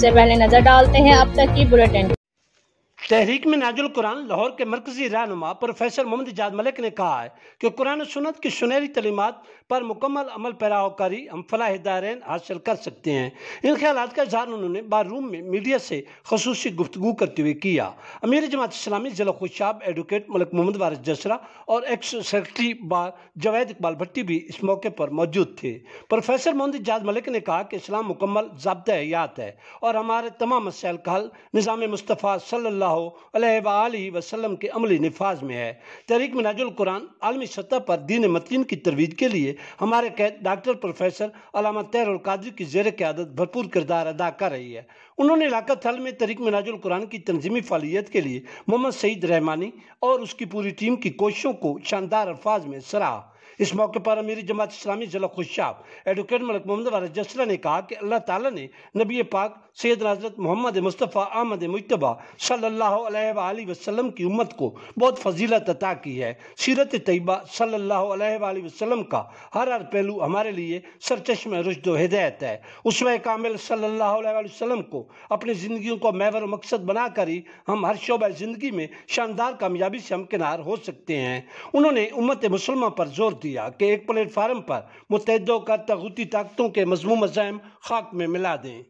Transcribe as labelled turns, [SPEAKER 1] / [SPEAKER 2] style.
[SPEAKER 1] سے پہلے نظر ڈالتے ہیں اب تک کی بلیٹن۔
[SPEAKER 2] تحریک منہاج القرآن لاہور کے مرکزی رہنما پروفیسر محمد اجاز ملک نے کہا ہے کہ قرآن و سنت کی سنہری تعلیمات پر مکمل عمل پیراوکاری ہم فلاح دارین حاصل کر سکتے ہیں۔ ان خیالات کا اظہار انہوں نے بار روم میں میڈیا سے خصوصی گفتگو کرتے ہوئے کیا۔ امیر جماعت اسلامی ضلع خوشاب ایڈوکیٹ ملک محمد وارث جسرا اور ایکس سیکرٹری بار جاوید اقبال بھٹی بھی اس موقع پر موجود تھے۔ پروفیسر محمد اجاز ملک نے کہا کہ اسلام مکمل ضابطۂ حیات ہے اور ہمارے تمام مسائل کا حل نظام مصطفیٰ صلی اللہ علیہ وآلہ وسلم کے عملی نفاذ میں ہے۔ تحریک منہاج القرآن عالمی سطح پر دین متین کی ترویج کے لیے ہمارے قائد ڈاکٹر پروفیسر علامہ طاہر القادری کی زیر قیادت بھرپور کردار ادا کر رہی ہے۔ انہوں نے علاقہ تھل میں تحریک منہاج القرآن کی تنظیمی فعالیت کے لیے محمد سعید رحمانی اور اس کی پوری ٹیم کی کوششوں کو شاندار الفاظ میں سراہا۔ اس موقع پر امیر جماعت اسلامی ضلع خوشاب ایڈوکیٹ ملک محمد وارث جسرا نے کہا کہ اللہ تعالیٰ نے نبی پاک سیدنا حضرت محمد مصطفیٰ احمد مجتبی صلی اللہ علیہ وآلہ وسلم کی امت کو بہت فضیلت عطا کی ہے۔ سیرت طیبہ صلی اللہ علیہ وآلہ وسلم کا ہر پہلو ہمارے لیے سرچشمہ رشد و ہدایت ہے۔ اسوہ کامل صلی اللہ علیہ وآلہ وسلم کو اپنی زندگیوں کو محور و مقصد بنا کر ہی ہم ہر شعبہ زندگی میں شاندار کامیابی سے ہمکنار ہو سکتے ہیں۔ انہوں نے امت مسلمہ پر زور دیا کہ ایک پلیٹ فارم پر متحد ہو کر طاغوتی طاقتوں کے مذموم عزائم خاک میں ملا دیں۔